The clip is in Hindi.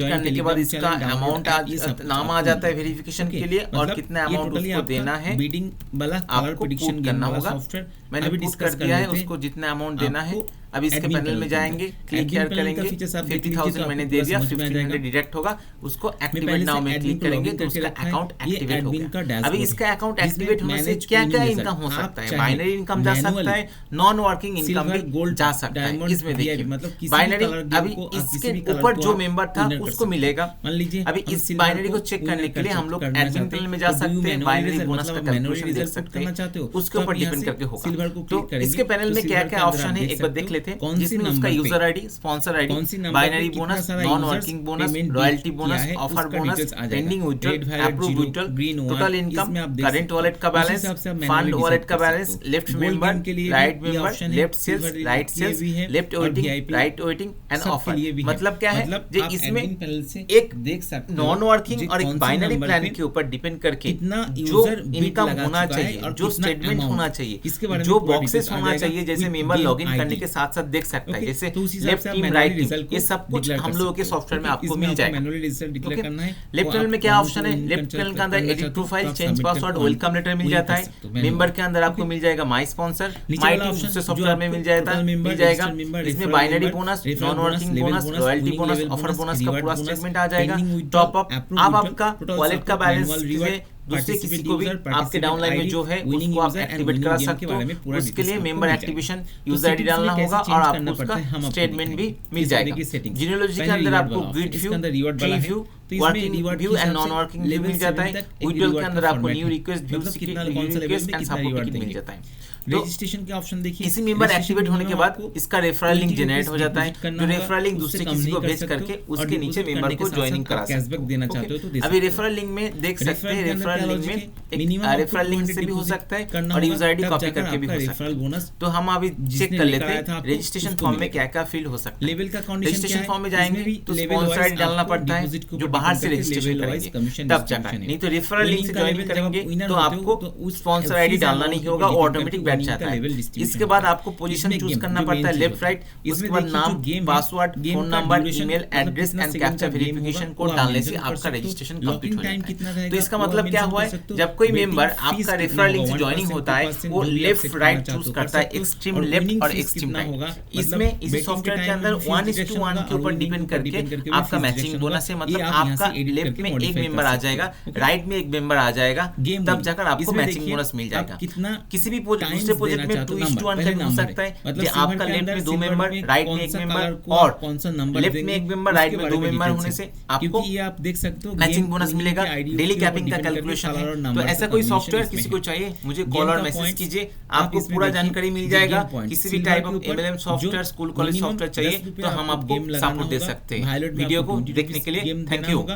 कंप्लीट करने के बाद इसका अमाउंट नाम आ जाता है वेरिफिकेशन के लिए, और कितना अमाउंट उसको देना है आपको पुट करना होगा। मैंने पुट कर दिया है उसको जितना अमाउंट देना है। अब इसके पैनल में जाएंगे, क्लिक हियर करेंगे, 50,000 मैंने दे दिया, 1500 डिडक्ट होगा, उसको एक्टिवेट नाउ में क्लिक करेंगे तो उसका अकाउंट एक्टिवेट हो गया। अभी इसका अकाउंट एक्टिवेट होने से क्या क्या इनकम हो सकता है? बाइनरी इनकम जा सकता है, नॉन वर्किंग इनकम भी जा सकता है। इसमें देखिए बाइनरी, अभी इसके ऊपर जो जो मेंबर था उसको मिलेगा। मान लीजिए अभी इस बाइनरी को चेक करने के लिए हम लोग एडमिन पैनल में जा सकते हैं, बाइनरी बोनस का कैलकुलेशन देख सकते हैं, उसके ऊपर डिपेंड करके होगा। तो इसके पैनल में क्या क्या ऑप्शन है एक बार देख लेते हैं, जिसमें उसका user ID, sponsor ID, binary bonus, non working bonus, royalty bonus, offer bonus, pending withdrawal, approve withdrawal, total income, current wallet का बैलेंस, फंड वॉलेट का balance, left member, right member, left sales, right sales, left waiting, right waiting and offer. मतलब क्या है, जो इसमें एक देख सकते नॉन वर्किंग और एक बाइनरी प्लान के ऊपर डिपेंड करके जो इनकम होना चाहिए, जो स्टेटमेंट होना चाहिए, जो बॉक्सेस होना चाहिए, जैसे मेंबर लॉगिन करने के साथ साथ देख सकता है, जैसे लेफ्ट टीम, राइट टीम, ये सब कुछ हम लोगों के सॉफ्टवेयर में आपको मिल जाएगा। लेफ्ट पैनल में क्या ऑप्शन है, लेफ्ट पैनल के अंदर edit profile, change password, welcome letter मिल जाता है। मेंबर के अंदर आपको मिल जाएगा माई स्पॉन्सर, माई टीम दूसरे सॉफ्टवेयर में मिल जाएगा। इसमें binary bonus, non working bonus, royalty bonus, offer bonus का पूरा स्टेटमेंट आ जाएगा। टॉप अप, अब आपका वॉलेट का बैलेंस दूसरे किसी को भी आपके डाउनलाइन में जो है उसको आप एक्टिवेट करा सकते हो। उसके लिए मेंबर एक्टिवेशन यूजर आईडी डालना होगा और आपको उसका स्टेटमेंट भी मिल जाएगा। जीनियोलॉजी के अंदर आपको grid view, tree view, working view and non working view मिल जाता है। विड्रॉल के अंदर आपको new request, view request and support मिल जाता है। रजिस्ट्रेशन के ऑप्शन देखिए, इसी मेंबर एक्टिवेट होने के बाद इसका रेफरल लिंक जनरेट हो जाता है। जो रेफरल लिंक दूसरे किसी को भेज करके उसके नीचे मेंबर को ज्वाइनिंग करा सकते कैशबैक देना चाहते हो तो दे सकते हो। अभी रेफरल लिंक में देख सकते हैं, रेफरल लिंक में एक रेफरल लिंक से भी हो सकता है और यूजर आईडी कॉपी करके भी हो सकता है। तो हम अभी चेक कर लेते हैं रजिस्ट्रेशन फॉर्म में क्या क्या फिल हो सकता है। लेवल का कंडीशन रजिस्ट्रेशन फॉर्म में जाएंगे तो स्पॉन्सर आईडी डालना पड़ता है, जो बाहर से रजिस्ट्रेशन करेंगे तब जाकर, नहीं तो रेफरल लिंक से ज्वाइन करेंगे तो आपको स्पॉन्सर आईडी डालना नहीं होगा, ऑटोमेटिक बैठ जाता है। इसके बाद आपको पोजीशन चूज करना पड़ता है लेफ्ट राइट, उसके बाद नाम, password, phone number, email address and captcha verification code डालने से आपका रजिस्ट्रेशन कंप्लीट हो जाता है। तो इसका मतलब क्या हुआ है, जब कोई मेंबर आपका रेफरल लिंक से ज्वाइनिंग होता है वो लेफ्ट राइट चूज करता है, एक्सट्रीम लेफ्ट और एक्सट्रीम राइट। इसमें इस सॉफ्टवेयर के अंदर 1:1 के ऊपर डिपेंड करके आपका मैचिंग बोनस है, मतलब आपका लेफ्ट में एक मेंबर आ जाएगा, राइट में एक मेंबर आ जाएगा, तब जाकर आपको मैचिंग बोनस मिल जाएगा। किसी भी दूसरे प्रोजेक्ट में 2:1 का हो सकता है, मतलब आपका लेफ्ट में 2 मेंबर, राइट में 1 मेंबर और कौन सा नंबर लेफ्ट में 1 मेंबर, राइट में 2 मेंबर होने से आपको ये आप देख सकते हो मैचिंग बोनस मिलेगा। डेली कैपिंग का कैलकुलेशन है। तो ऐसा कोई सॉफ्टवेयर किसी को चाहिए मुझे कॉल और मैसेज कीजिए, आपको पूरा जानकारी मिल जाएगा। किसी भी type of MLM software, school college software चाहिए तो हम आपको सपोर्ट दे सकते हैं। वीडियो को देखने के लिए थैंक यू।